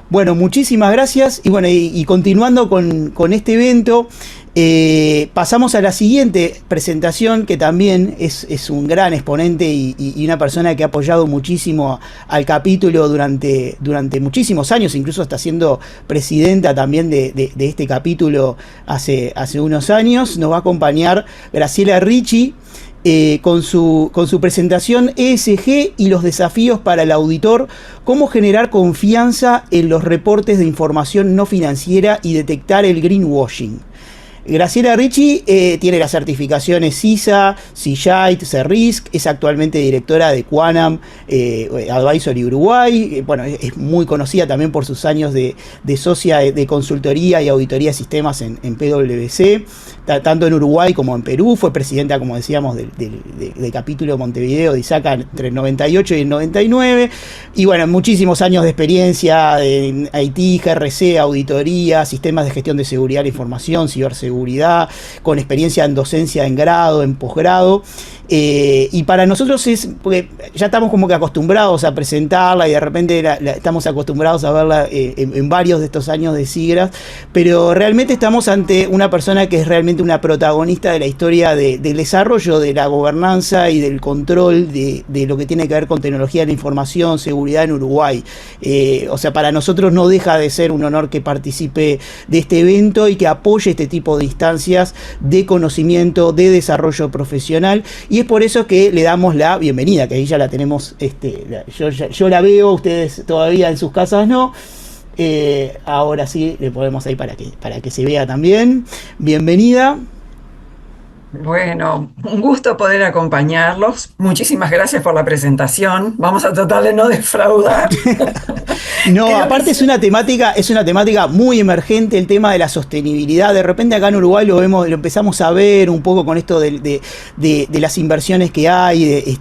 Bueno, muchísimas gracias. Y bueno, y continuando con este evento, pasamos a la siguiente presentación, que también es un gran exponente y una persona que ha apoyado muchísimo al capítulo durante muchísimos años, incluso está siendo presidenta también de este capítulo hace unos años. Nos va a acompañar Graciela Ricci, con su presentación ESG y los desafíos para el auditor, cómo generar confianza en los reportes de información no financiera y detectar el greenwashing. Graciela Ricci tiene las certificaciones CISA, CIGIT, CERRISC, es actualmente directora de Quanam Advisory Uruguay. Bueno, es muy conocida también por sus años de socia de consultoría y auditoría de sistemas en PwC, tanto en Uruguay como en Perú. Fue presidenta, como decíamos, del capítulo Montevideo de ISACA entre el 98 y el 99. Y bueno, muchísimos años de experiencia en IT, GRC, auditoría, sistemas de gestión de seguridad de la información, ciberseguridad, con experiencia en docencia en grado, en posgrado. Y para nosotros es, porque ya estamos como que acostumbrados a presentarla y de repente estamos acostumbrados a verla en varios de estos años de SIGRAS, pero realmente estamos ante una persona que es realmente una protagonista de la historia del desarrollo de la gobernanza y del control de lo que tiene que ver con tecnología de la información, seguridad en Uruguay. O sea, para nosotros no deja de ser un honor que participe de este evento y que apoye este tipo de instancias de conocimiento, de desarrollo profesional. Y es por eso que le damos la bienvenida, que ahí ya la tenemos, yo la veo, ustedes todavía en sus casas no. Ahora sí le ponemos ahí para que se vea también. Bienvenida. Bueno, un gusto poder acompañarlos. Muchísimas gracias por la presentación. Vamos a tratar de no defraudar. No, En aparte res- es una temática muy emergente, el tema de la sostenibilidad. De repente acá en Uruguay lo vemos, lo empezamos a ver un poco con esto de las inversiones que hay,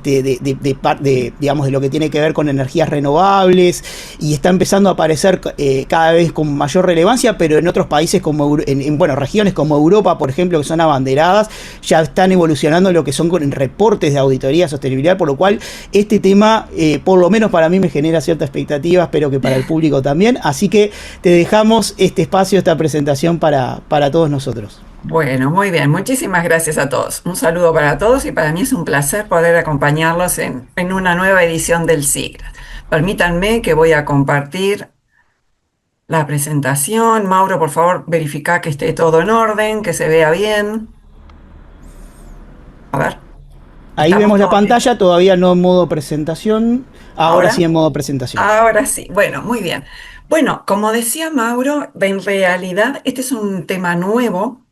digamos, de lo que tiene que ver con energías renovables, y está empezando a aparecer cada vez con mayor relevancia, pero en otros países como bueno, regiones como Europa, por ejemplo, que son abanderadas, ya están evolucionando lo que son con reportes de auditoría de sostenibilidad, por lo cual este tema, por lo menos para mí, me genera cierta expectativa, espero que para el público también. Así que te dejamos este espacio, esta presentación para todos nosotros. Bueno, muy bien. Muchísimas gracias a todos. Un saludo para todos y para mí es un placer poder acompañarlos en una nueva edición del SIGRA. Permítanme que voy a compartir la presentación. Mauro, por favor, verifica que esté todo en orden, que se vea bien. A ver, Ahí ¿estamos vemos la todos bien? pantalla, todavía no en modo presentación. Ahora sí ¿Ahora? en modo presentación. Ahora sí, bueno, muy bien. Bueno, como decía Mauro, en realidad este es un tema nuevo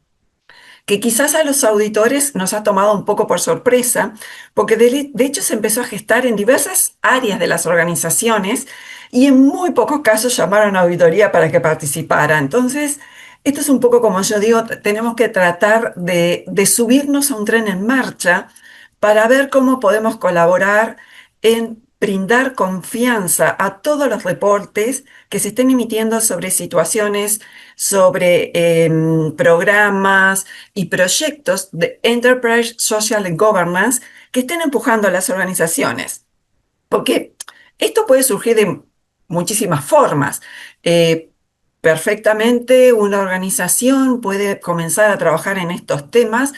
que quizás a los auditores nos ha tomado un poco por sorpresa, porque de hecho se empezó a gestar en diversas áreas de las organizaciones y en muy pocos casos llamaron a auditoría para que participara. Entonces, esto es un poco como yo digo, tenemos que tratar de subirnos a un tren en marcha para ver cómo podemos colaborar en brindar confianza a todos los reportes que se estén emitiendo sobre situaciones, sobre programas y proyectos de Enterprise Social and Governance que estén empujando a las organizaciones. Porque esto puede surgir de muchísimas formas. Eh, Perfectamente una organización puede comenzar a trabajar en estos temas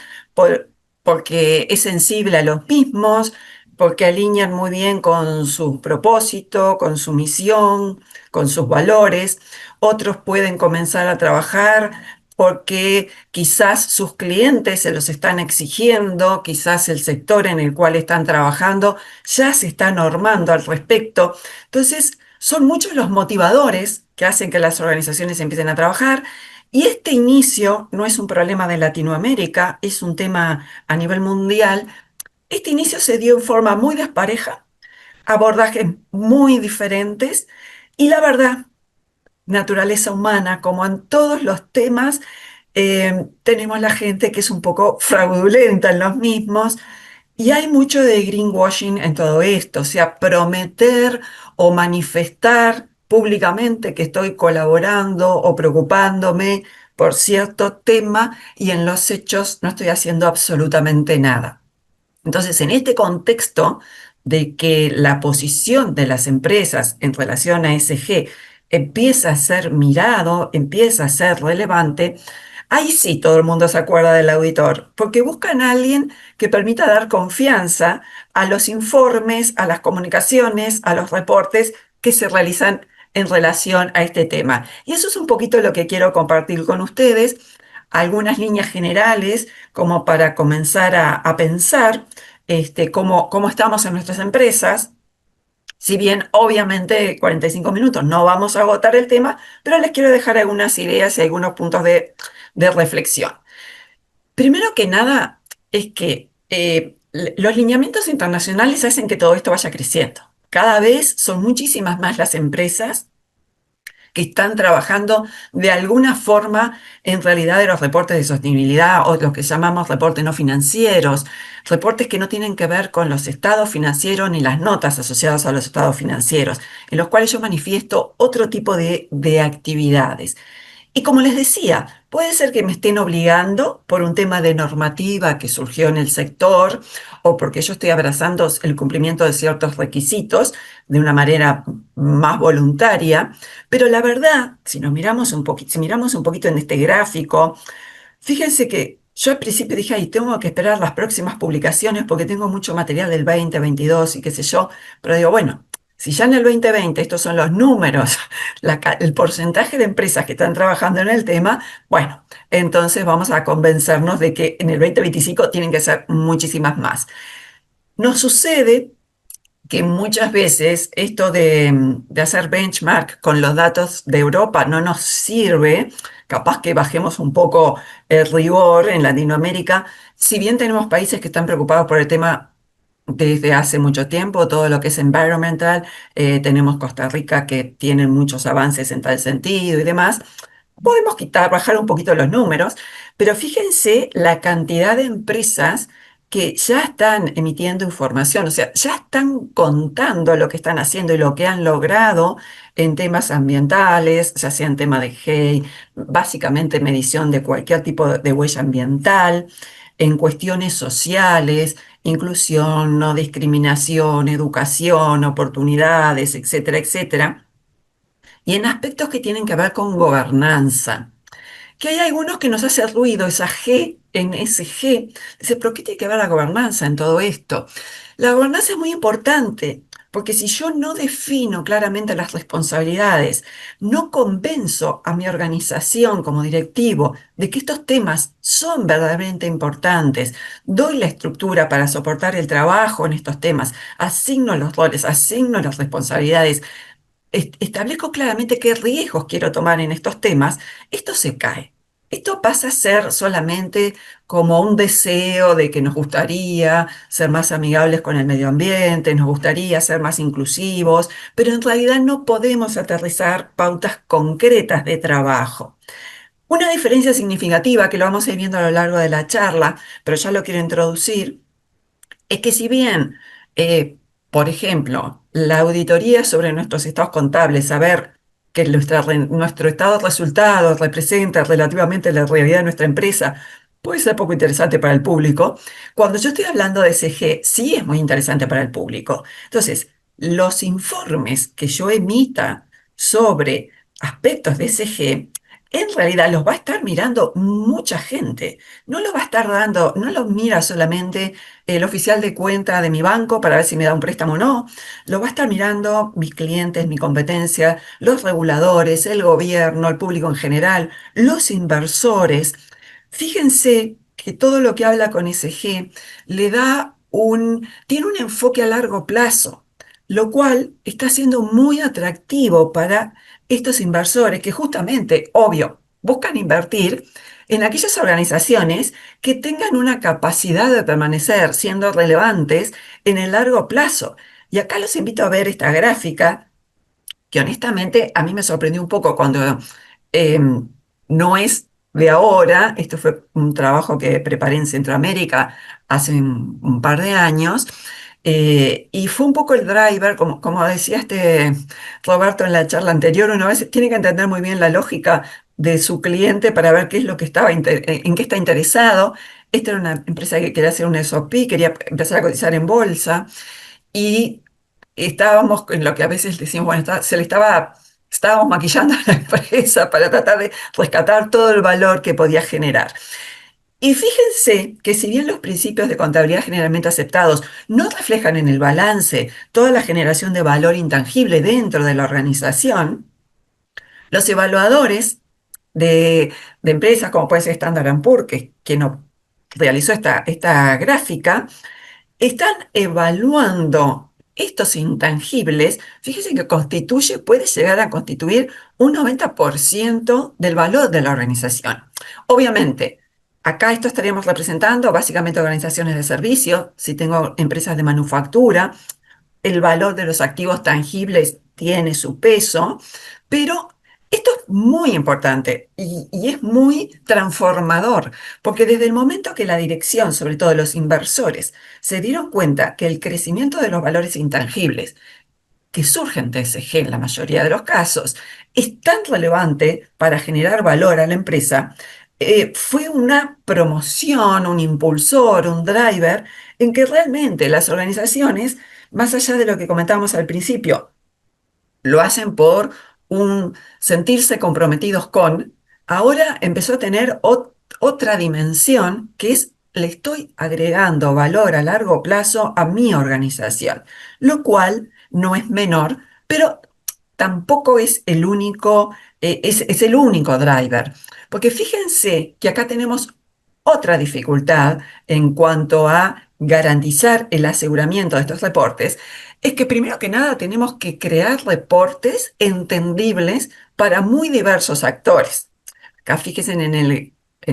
porque es sensible a los mismos, porque alinean muy bien con su propósito, con su misión, con sus valores. Otros pueden comenzar a trabajar porque quizás sus clientes se los están exigiendo, quizás el sector en el cual están trabajando ya se está normando al respecto. Entonces, son muchos los motivadores que hacen que las organizaciones empiecen a trabajar. Y este inicio no es un problema de Latinoamérica, es un tema a nivel mundial. Este inicio se dio en forma muy despareja, abordajes muy diferentes y la verdad, naturaleza humana, como en todos los temas, tenemos la gente que es un poco fraudulenta en los mismos y hay mucho de greenwashing en todo esto, o sea, prometer o manifestar públicamente que estoy colaborando o preocupándome por cierto tema y en los hechos no estoy haciendo absolutamente nada. Entonces, en este contexto de que la posición de las empresas en relación a ESG empieza a ser mirado, empieza a ser relevante, ahí sí todo el mundo se acuerda del auditor, porque buscan a alguien que permita dar confianza a los informes, a las comunicaciones, a los reportes que se realizan en relación a este tema. Y eso es un poquito lo que quiero compartir con ustedes, algunas líneas generales como para comenzar a pensar cómo estamos en nuestras empresas. Si bien obviamente 45 minutos no vamos a agotar el tema, pero les quiero dejar algunas ideas y algunos puntos de reflexión. Primero que nada es que los lineamientos internacionales hacen que todo esto vaya creciendo. Cada vez son muchísimas más las empresas que están trabajando de alguna forma en realidad de los reportes de sostenibilidad o los que llamamos reportes no financieros, reportes que no tienen que ver con los estados financieros ni las notas asociadas a los estados financieros, en los cuales yo manifiesto otro tipo de actividades. Y como les decía, puede ser que me estén obligando por un tema de normativa que surgió en el sector o porque yo estoy abrazando el cumplimiento de ciertos requisitos de una manera más voluntaria, pero la verdad, si nos miramos un poquito, si miramos un poquito en este gráfico, fíjense que yo al principio dije, ay, tengo que esperar las próximas publicaciones porque tengo mucho material del 2022 y qué sé yo, pero digo, bueno, si ya en el 2020 estos son los números, el porcentaje de empresas que están trabajando en el tema, bueno, entonces vamos a convencernos de que en el 2025 tienen que ser muchísimas más. Nos sucede que muchas veces esto de hacer benchmark con los datos de Europa no nos sirve, capaz que bajemos un poco el rigor en Latinoamérica, si bien tenemos países que están preocupados por el tema desde hace mucho tiempo, todo lo que es environmental, tenemos Costa Rica que tiene muchos avances en tal sentido y demás. Podemos bajar un poquito los números, pero fíjense la cantidad de empresas que ya están emitiendo información, o sea, ya están contando lo que están haciendo y lo que han logrado en temas ambientales, ya sea en tema de GEI, básicamente medición de cualquier tipo de huella ambiental, en cuestiones sociales, inclusión, no discriminación, educación, oportunidades, etcétera, etcétera, y en aspectos que tienen que ver con gobernanza, que hay algunos que nos hace ruido esa G en ese G. Dice, pero ¿qué tiene que ver la gobernanza en todo esto? La gobernanza es muy importante, porque si yo no defino claramente las responsabilidades, no convenzo a mi organización como directivo de que estos temas son verdaderamente importantes, doy la estructura para soportar el trabajo en estos temas, asigno los roles, asigno las responsabilidades, establezco claramente qué riesgos quiero tomar en estos temas, esto se cae. Esto pasa a ser solamente como un deseo de que nos gustaría ser más amigables con el medio ambiente, nos gustaría ser más inclusivos, pero en realidad no podemos aterrizar pautas concretas de trabajo. Una diferencia significativa que lo vamos a ir viendo a lo largo de la charla, pero ya lo quiero introducir, es que si bien, por ejemplo, la auditoría sobre nuestros estados contables, saber que nuestro estado de resultados representa relativamente la realidad de nuestra empresa, puede ser poco interesante para el público. Cuando yo estoy hablando de SG, sí es muy interesante para el público. Entonces, los informes que yo emita sobre aspectos de SG, en realidad los va a estar mirando mucha gente. No lo va a estar dando, no lo mira solamente el oficial de cuenta de mi banco para ver si me da un préstamo o no. Lo va a estar mirando mis clientes, mi competencia, los reguladores, el gobierno, el público en general, los inversores. Fíjense que todo lo que habla con SG tiene un enfoque a largo plazo, lo cual está siendo muy atractivo para estos inversores que justamente, obvio, buscan invertir en aquellas organizaciones que tengan una capacidad de permanecer siendo relevantes en el largo plazo. Y acá los invito a ver esta gráfica, que honestamente a mí me sorprendió un poco cuando eh, no es de ahora, esto fue un trabajo que preparé en Centroamérica hace un par de años, y fue un poco el driver, como decía Roberto en la charla anterior, uno a veces tiene que entender muy bien la lógica de su cliente para ver qué es lo que en qué está interesado. Esta era una empresa que quería hacer un SOP, quería empezar a cotizar en bolsa y estábamos en lo que a veces decimos, bueno, se le estaba estábamos maquillando a la empresa para tratar de rescatar todo el valor que podía generar. Y fíjense que si bien los principios de contabilidad generalmente aceptados no reflejan en el balance toda la generación de valor intangible dentro de la organización, los evaluadores de empresas como puede ser Standard Poor's, que no realizó esta gráfica, están evaluando estos intangibles. Fíjense que puede llegar a constituir un 90% del valor de la organización. Obviamente, acá esto estaríamos representando básicamente organizaciones de servicio. Si tengo empresas de manufactura, el valor de los activos tangibles tiene su peso, pero esto es muy importante y es muy transformador, porque desde el momento que la dirección, sobre todo los inversores, se dieron cuenta que el crecimiento de los valores intangibles que surgen de TSG en la mayoría de los casos, es tan relevante para generar valor a la empresa, fue una promoción, un impulsor, un driver, en que realmente las organizaciones, más allá de lo que comentábamos al principio, lo hacen por un sentirse comprometidos con, ahora empezó a tener otra dimensión que es le estoy agregando valor a largo plazo a mi organización, lo cual no es menor, pero tampoco es el único, es el único driver. Porque fíjense que acá tenemos otra dificultad en cuanto a garantizar el aseguramiento de estos reportes, es que primero que nada tenemos que crear reportes entendibles para muy diversos actores. Acá fíjense en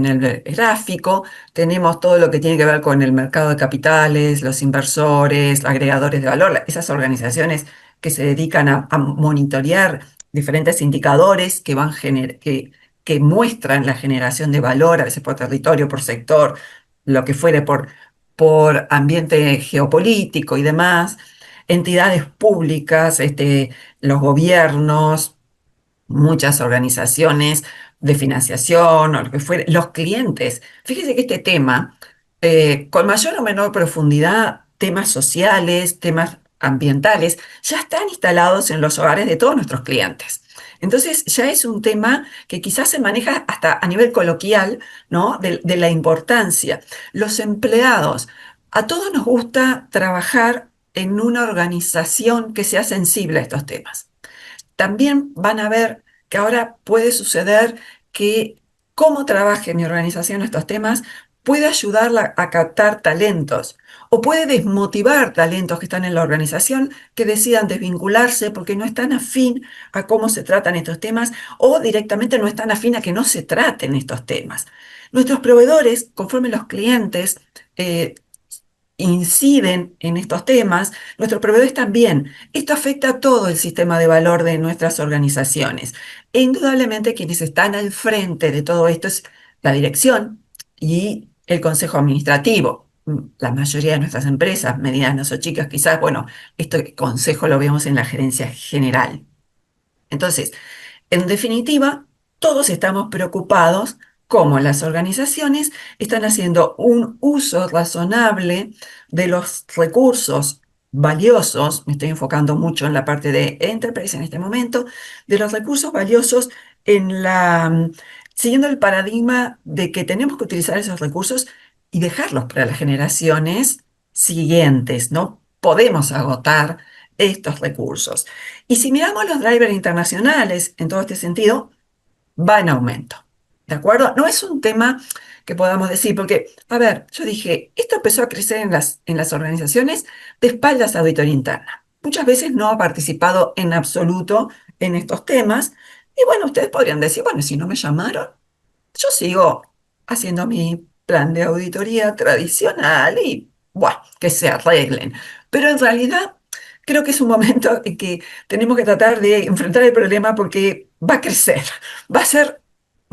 el gráfico, tenemos todo lo que tiene que ver con el mercado de capitales, los inversores, agregadores de valor, esas organizaciones que se dedican a monitorear diferentes indicadores que muestran la generación de valor, a veces por territorio, por sector, lo que fuere, por ambiente geopolítico y demás, entidades públicas, los gobiernos, muchas organizaciones de financiación o lo que fuere, los clientes. Fíjese que este tema, con mayor o menor profundidad, temas sociales, temas ambientales, ya están instalados en los hogares de todos nuestros clientes. Entonces ya es un tema que quizás se maneja hasta a nivel coloquial, ¿no? De la importancia. Los empleados, a todos nos gusta trabajar en una organización que sea sensible a estos temas. También van a ver que ahora puede suceder que cómo trabaje mi organización estos temas puede ayudarla a captar talentos o puede desmotivar talentos que están en la organización que decidan desvincularse porque no están afín a cómo se tratan estos temas o directamente no están afín a que no se traten estos temas. Nuestros proveedores, conforme los clientes eh, inciden en estos temas, nuestros proveedores también. Esto afecta a todo el sistema de valor de nuestras organizaciones. E indudablemente quienes están al frente de todo esto es la dirección y el consejo administrativo. La mayoría de nuestras empresas, medianas o chicas, quizás, bueno, este consejo lo vemos en la gerencia general. Entonces, en definitiva, todos estamos preocupados cómo las organizaciones están haciendo un uso razonable de los recursos valiosos, me estoy enfocando mucho en la parte de enterprise en este momento, de los recursos valiosos siguiendo el paradigma de que tenemos que utilizar esos recursos y dejarlos para las generaciones siguientes, no podemos agotar estos recursos. Y si miramos los drivers internacionales en todo este sentido, va en aumento. ¿De acuerdo? No es un tema que podamos decir, porque, a ver, yo dije, esto empezó a crecer en las organizaciones de espaldas a auditoría interna. Muchas veces no ha participado en absoluto en estos temas. Y bueno, ustedes podrían decir, bueno, si no me llamaron, yo sigo haciendo mi plan de auditoría tradicional y, bueno, que se arreglen. Pero en realidad creo que es un momento en que tenemos que tratar de enfrentar el problema porque va a crecer, va a ser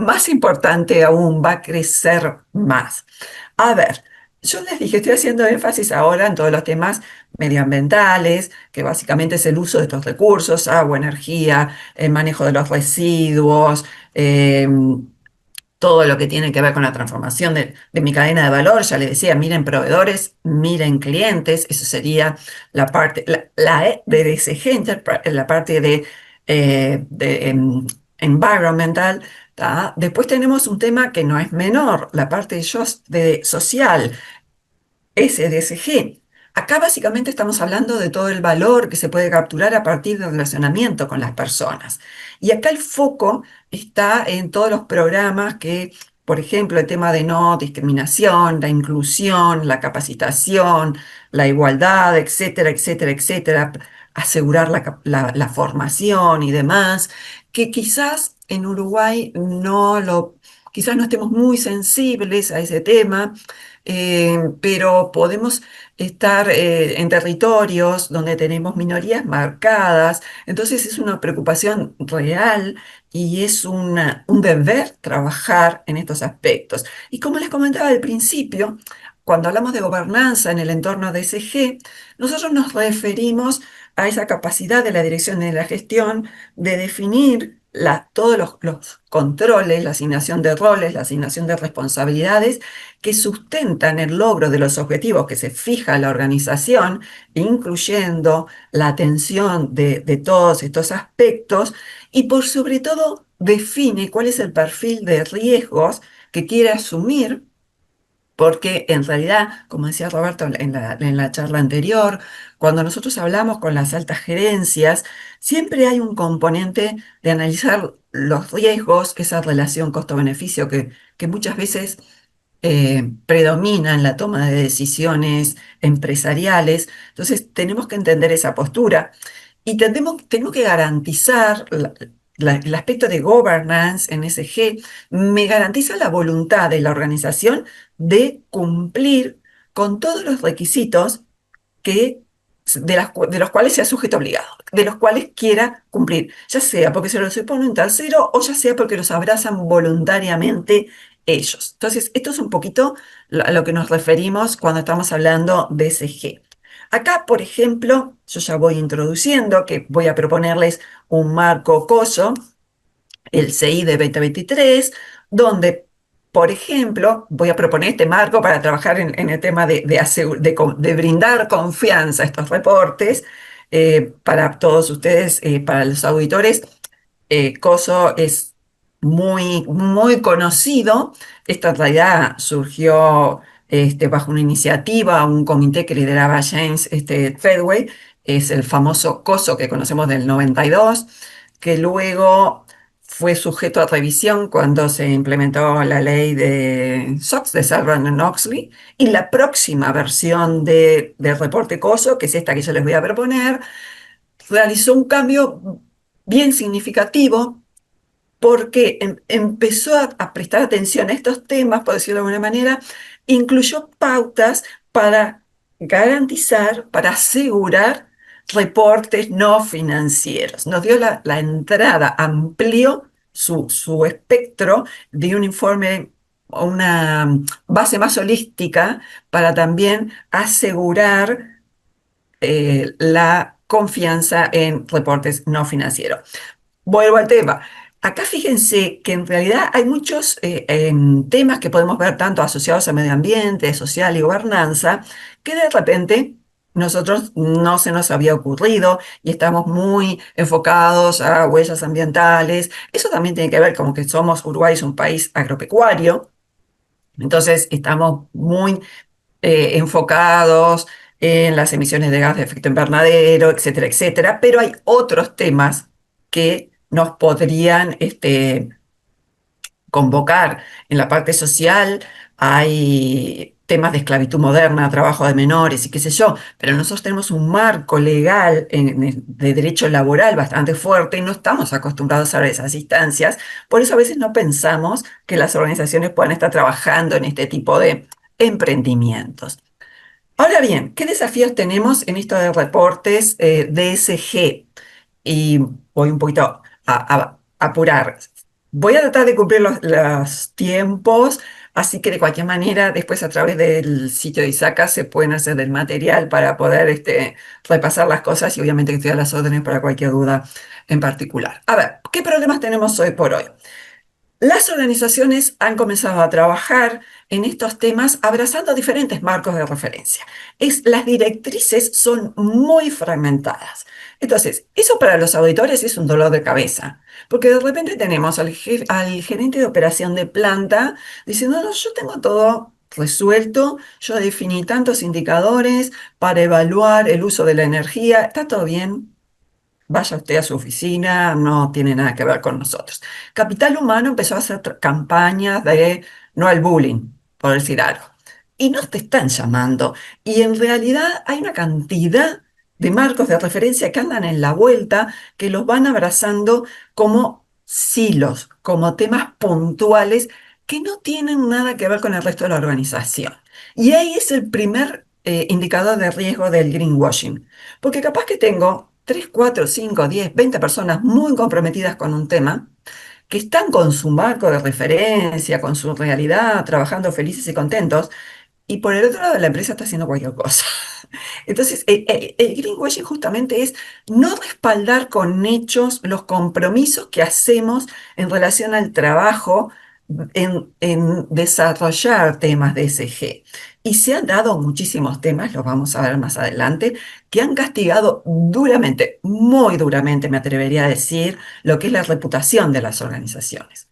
más importante aún, va a crecer más. A ver, yo les dije, estoy haciendo énfasis ahora en todos los temas medioambientales, que básicamente es el uso de estos recursos, agua, energía, el manejo de los residuos, todo lo que tiene que ver con la transformación de mi cadena de valor. Ya les decía, miren proveedores, miren clientes, eso sería la parte, la E de DSG, la parte de environmental, ¿tá? Después tenemos un tema que no es menor, la parte de social. SDSG. Acá básicamente estamos hablando de todo el valor que se puede capturar a partir del relacionamiento con las personas. Y acá el foco está en todos los programas que, por ejemplo, el tema de no discriminación, la inclusión, la capacitación, la igualdad, etcétera, etcétera, etcétera, asegurar la formación y demás, que quizás en Uruguay quizás no estemos muy sensibles a ese tema, pero podemos estar en territorios donde tenemos minorías marcadas, entonces es una preocupación real y es un deber trabajar en estos aspectos. Y como les comentaba al principio, cuando hablamos de gobernanza en el entorno de SG, nosotros nos referimos a esa capacidad de la dirección de la gestión de definir todos los controles, la asignación de roles, la asignación de responsabilidades que sustentan el logro de los objetivos que se fija la organización, incluyendo la atención de todos estos aspectos y por sobre todo define cuál es el perfil de riesgos que quiere asumir porque en realidad, como decía Roberto en la charla anterior, cuando nosotros hablamos con las altas gerencias, siempre hay un componente de analizar los riesgos, esa relación costo-beneficio que muchas veces predomina en la toma de decisiones empresariales. Entonces, tenemos que entender esa postura y tenemos que garantizar el aspecto de governance en SG, me garantiza la voluntad de la organización de cumplir con todos los requisitos que, de los cuales sea sujeto obligado, de los cuales quiera cumplir, ya sea porque se los impone un tercero o ya sea porque los abrazan voluntariamente ellos. Entonces, esto es un poquito a lo que nos referimos cuando estamos hablando de SG. Acá, por ejemplo, yo ya voy introduciendo que voy a proponerles un marco COSO, el CI de 2023, donde, por ejemplo, voy a proponer este marco para trabajar en el tema de brindar confianza a estos reportes para todos ustedes, para los auditores. COSO es muy, muy conocido. Esta en realidad surgió bajo una iniciativa, un comité que lideraba James Treadway, es el famoso COSO que conocemos del 92, que luego fue sujeto a revisión cuando se implementó la ley de SOX, de Sarbanes-Oxley, y la próxima versión del reporte COSO, que es esta que yo les voy a proponer, realizó un cambio bien significativo porque empezó a prestar atención a estos temas, por decirlo de alguna manera, incluyó pautas para garantizar, para asegurar reportes no financieros. Nos dio la entrada, amplió su espectro de un informe, una base más holística para también asegurar la confianza en reportes no financieros. Vuelvo al tema. Acá fíjense que en realidad hay muchos temas que podemos ver tanto asociados a medio ambiente, social y gobernanza, que de repente nosotros no se nos había ocurrido y estamos muy enfocados a huellas ambientales. Eso también tiene que ver con que Uruguay es un país agropecuario, entonces estamos muy enfocados en las emisiones de gas de efecto invernadero, etcétera, etcétera, pero hay otros temas que nos podrían convocar en la parte social. Hay temas de esclavitud moderna, trabajo de menores y qué sé yo, pero nosotros tenemos un marco legal de derecho laboral bastante fuerte y no estamos acostumbrados a ver esas instancias. Por eso a veces no pensamos que las organizaciones puedan estar trabajando en este tipo de emprendimientos. Ahora bien, ¿qué desafíos tenemos en esto de reportes DSG? Y voy un poquito a apurar. Voy a tratar de cumplir los tiempos, así que de cualquier manera, después a través del sitio de ISACA se pueden hacer del material para poder repasar las cosas y obviamente que estoy a las órdenes para cualquier duda en particular. A ver, ¿qué problemas tenemos hoy por hoy? Las organizaciones han comenzado a trabajar en estos temas abrazando diferentes marcos de referencia. Las directrices son muy fragmentadas. Entonces, eso para los auditores es un dolor de cabeza, porque de repente tenemos al gerente de operación de planta diciendo, no, yo tengo todo resuelto, yo definí tantos indicadores para evaluar el uso de la energía, está todo bien. Vaya usted a su oficina, no tiene nada que ver con nosotros. Capital Humano empezó a hacer campañas de no al bullying, por decir algo. Y no te están llamando. Y en realidad hay una cantidad de marcos de referencia que andan en la vuelta, que los van abrazando como silos, como temas puntuales que no tienen nada que ver con el resto de la organización. Y ahí es el primer indicador de riesgo del greenwashing. Porque capaz que tengo 3, 4, 5, 10, 20 personas muy comprometidas con un tema, que están con su marco de referencia, con su realidad, trabajando felices y contentos, y por el otro lado la empresa está haciendo cualquier cosa. Entonces, el greenwashing justamente es no respaldar con hechos los compromisos que hacemos en relación al trabajo en desarrollar temas de ESG. Y se han dado muchísimos temas, los vamos a ver más adelante, que han castigado duramente, muy duramente, me atrevería a decir, lo que es la reputación de las organizaciones.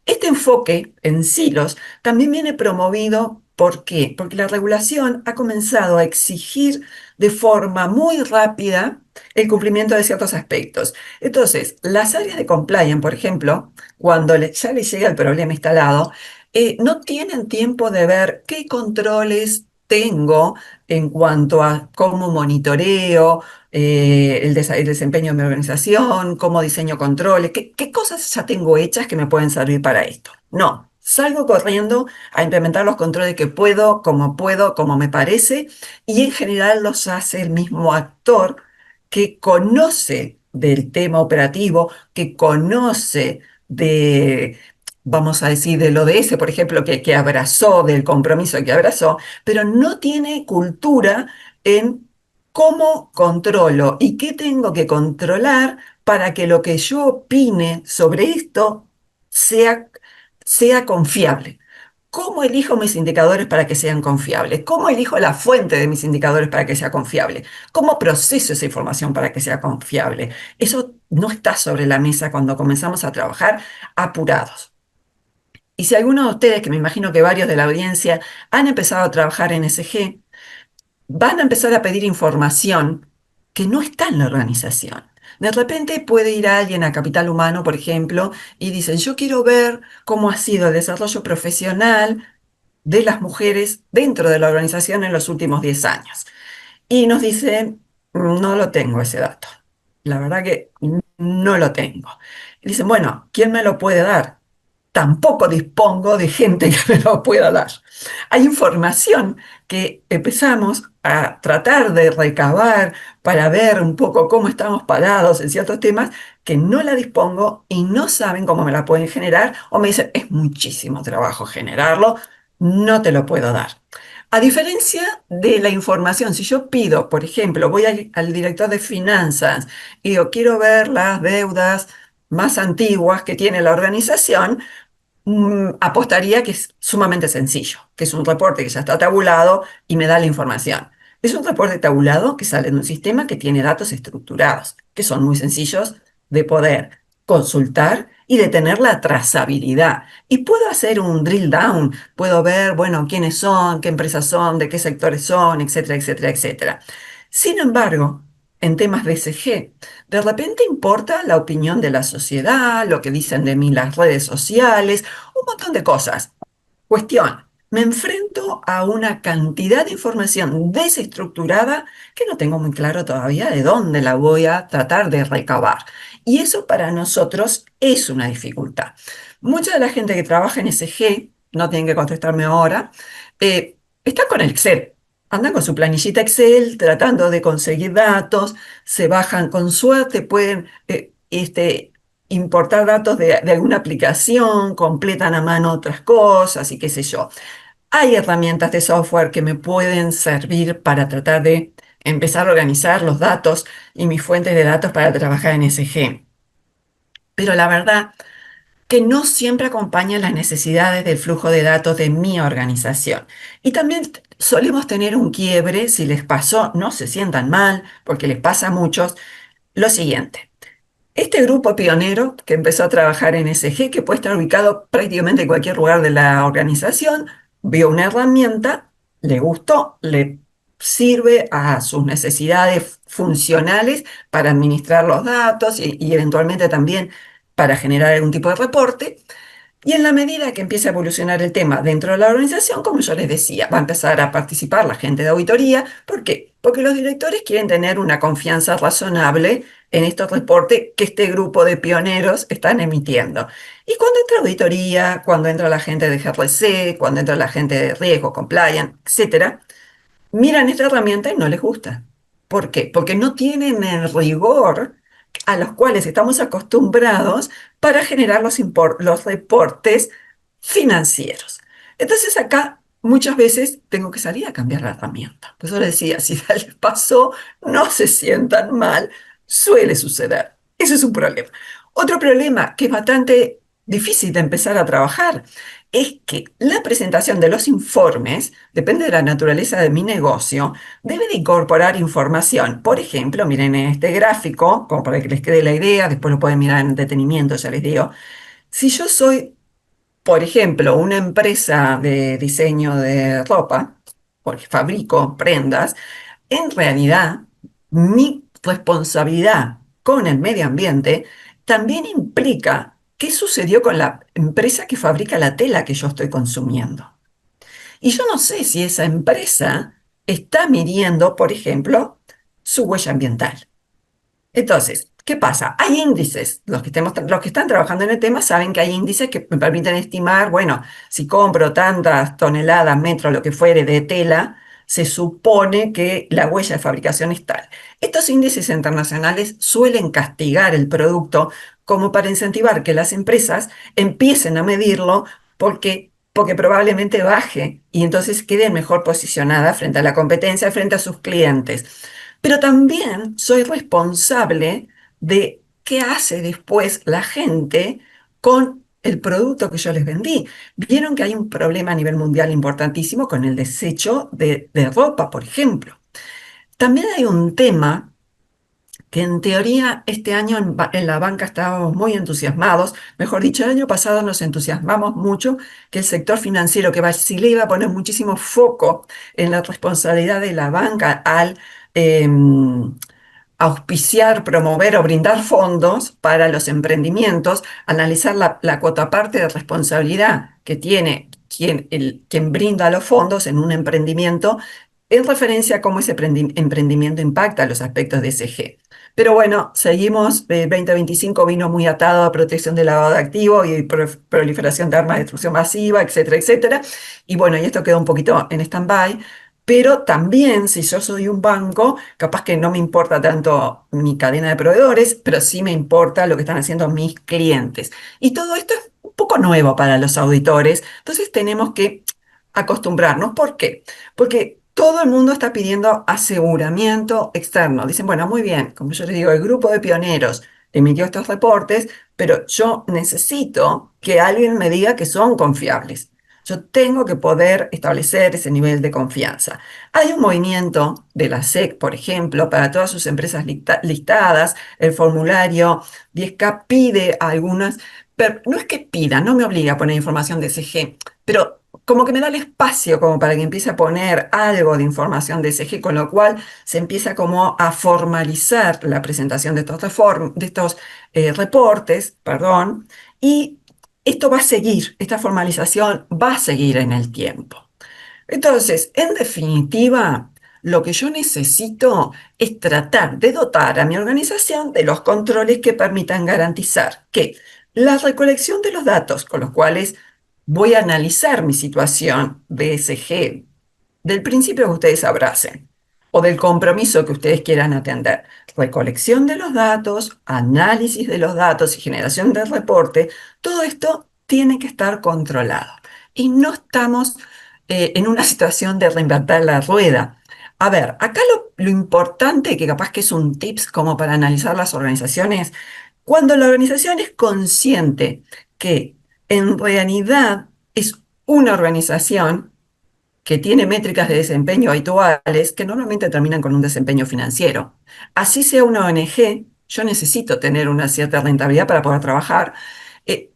Este enfoque en silos también viene promovido, ¿por qué? Porque la regulación ha comenzado a exigir de forma muy rápida el cumplimiento de ciertos aspectos. Entonces, las áreas de compliance, por ejemplo, cuando ya les llega el problema instalado, no tienen tiempo de ver qué controles tengo en cuanto a cómo monitoreo, el desempeño de mi organización, cómo diseño controles, qué cosas ya tengo hechas que me pueden servir para esto. No, salgo corriendo a implementar los controles que puedo, como me parece, y en general los hace el mismo actor que conoce del tema operativo, que conoce de, vamos a decir, del ODS, por ejemplo, que abrazó, del compromiso que abrazó, pero no tiene cultura en cómo controlo y qué tengo que controlar para que lo que yo opine sobre esto sea, sea confiable. ¿Cómo elijo mis indicadores para que sean confiables? ¿Cómo elijo la fuente de mis indicadores para que sea confiable? ¿Cómo proceso esa información para que sea confiable? Eso no está sobre la mesa cuando comenzamos a trabajar apurados. Y si alguno de ustedes, que me imagino que varios de la audiencia, han empezado a trabajar en SG, van a empezar a pedir información que no está en la organización. De repente puede ir alguien a Capital Humano, por ejemplo, y dicen, yo quiero ver cómo ha sido el desarrollo profesional de las mujeres dentro de la organización en los últimos 10 años. Y nos dicen, no lo tengo ese dato. La verdad que no lo tengo. Y dicen, bueno, ¿quién me lo puede dar? Tampoco dispongo de gente que me lo pueda dar. Hay información que empezamos a tratar de recabar para ver un poco cómo estamos parados en ciertos temas que no la dispongo y no saben cómo me la pueden generar o me dicen, es muchísimo trabajo generarlo, no te lo puedo dar. A diferencia de la información, si yo pido, por ejemplo, voy al director de finanzas y digo, quiero ver las deudas más antiguas que tiene la organización, apostaría que es sumamente sencillo, que es un reporte que ya está tabulado y me da la información. Es un reporte tabulado que sale de un sistema que tiene datos estructurados, que son muy sencillos de poder consultar y de tener la trazabilidad. Y puedo hacer un drill down, puedo ver, bueno, quiénes son, qué empresas son, de qué sectores son, etcétera, etcétera, etcétera. Sin embargo, en temas de SG, de repente importa la opinión de la sociedad, lo que dicen de mí las redes sociales, un montón de cosas. Cuestión, me enfrento a una cantidad de información desestructurada que no tengo muy claro todavía de dónde la voy a tratar de recabar. Y eso para nosotros es una dificultad. Mucha de la gente que trabaja en SG, no tienen que contestarme ahora, está con el Excel. Andan con su planillita Excel tratando de conseguir datos, se bajan con suerte, pueden importar datos de alguna aplicación, completan a mano otras cosas y qué sé yo. Hay herramientas de software que me pueden servir para tratar de empezar a organizar los datos y mis fuentes de datos para trabajar en SG. Pero la verdad que no siempre acompañan las necesidades del flujo de datos de mi organización. Y también solemos tener un quiebre, si les pasó, no se sientan mal, porque les pasa a muchos, lo siguiente. Este grupo pionero que empezó a trabajar en SG, que puede estar ubicado prácticamente en cualquier lugar de la organización, vio una herramienta, le gustó, le sirve a sus necesidades funcionales para administrar los datos y eventualmente también para generar algún tipo de reporte. Y en la medida que empiece a evolucionar el tema dentro de la organización, como yo les decía, va a empezar a participar la gente de auditoría. ¿Por qué? Porque los directores quieren tener una confianza razonable en estos reportes que este grupo de pioneros están emitiendo. Y cuando entra auditoría, cuando entra la gente de GRC, cuando entra la gente de riesgo, compliance, etcétera, miran esta herramienta y no les gusta. ¿Por qué? Porque no tienen el rigor a los cuales estamos acostumbrados para generar los reportes financieros. Entonces acá muchas veces tengo que salir a cambiar la herramienta. Por eso les decía, si ya les pasó, no se sientan mal, suele suceder. Ese es un problema. Otro problema que es bastante difícil de empezar a trabajar es que la presentación de los informes, depende de la naturaleza de mi negocio, debe de incorporar información. Por ejemplo, miren en este gráfico, como para que les quede la idea, después lo pueden mirar en detenimiento, ya les digo. Si yo soy, por ejemplo, una empresa de diseño de ropa, porque fabrico prendas, en realidad mi responsabilidad con el medio ambiente también implica qué sucedió con la empresa que fabrica la tela que yo estoy consumiendo. Y yo no sé si esa empresa está midiendo, por ejemplo, su huella ambiental. Entonces, ¿qué pasa? Hay índices. Los que están trabajando en el tema saben que hay índices que me permiten estimar, bueno, si compro tantas toneladas, metros, lo que fuere de tela, se supone que la huella de fabricación es tal. Estos índices internacionales suelen castigar el producto como para incentivar que las empresas empiecen a medirlo porque probablemente baje y entonces quede mejor posicionada frente a la competencia, frente a sus clientes. Pero también soy responsable de qué hace después la gente con el producto que yo les vendí. Vieron que hay un problema a nivel mundial importantísimo con el desecho de ropa, por ejemplo. También hay un tema que en teoría este año en la banca estábamos muy entusiasmados, mejor dicho, el año pasado nos entusiasmamos mucho que el sector financiero, que Basile iba a poner muchísimo foco en la responsabilidad de la banca al auspiciar, promover o brindar fondos para los emprendimientos, analizar la cuota parte de responsabilidad que tiene quien brinda los fondos en un emprendimiento en referencia a cómo ese emprendimiento impacta los aspectos de ESG. Pero bueno, seguimos, 2025 vino muy atado a protección del lavado de activos y proliferación de armas de destrucción masiva, etcétera, etcétera. Y bueno, y esto quedó un poquito en stand-by. Pero también, si yo soy un banco, capaz que no me importa tanto mi cadena de proveedores, pero sí me importa lo que están haciendo mis clientes. Y todo esto es un poco nuevo para los auditores, entonces tenemos que acostumbrarnos. ¿Por qué? Porque todo el mundo está pidiendo aseguramiento externo. Dicen, bueno, muy bien, como yo les digo, el grupo de pioneros emitió estos reportes, pero yo necesito que alguien me diga que son confiables. Yo tengo que poder establecer ese nivel de confianza. Hay un movimiento de la SEC, por ejemplo, para todas sus empresas listadas. El formulario 10K pide a algunas, pero no es que pida, no me obliga a poner información de SG, pero como que me da el espacio como para que empiece a poner algo de información de SG, con lo cual se empieza como a formalizar la presentación de estos reportes, perdón, y esto va a seguir, esta formalización va a seguir en el tiempo. Entonces, en definitiva, lo que yo necesito es tratar de dotar a mi organización de los controles que permitan garantizar que la recolección de los datos con los cuales voy a analizar mi situación BSG, del principio que ustedes abracen o del compromiso que ustedes quieran atender. Recolección de los datos, análisis de los datos y generación del reporte, todo esto tiene que estar controlado. Y no estamos en una situación de reinventar la rueda. A ver, acá lo importante, que capaz que es un tips como para analizar las organizaciones, cuando la organización es consciente que en realidad es una organización que tiene métricas de desempeño habituales que normalmente terminan con un desempeño financiero. Así sea una ONG, yo necesito tener una cierta rentabilidad para poder trabajar. Eh,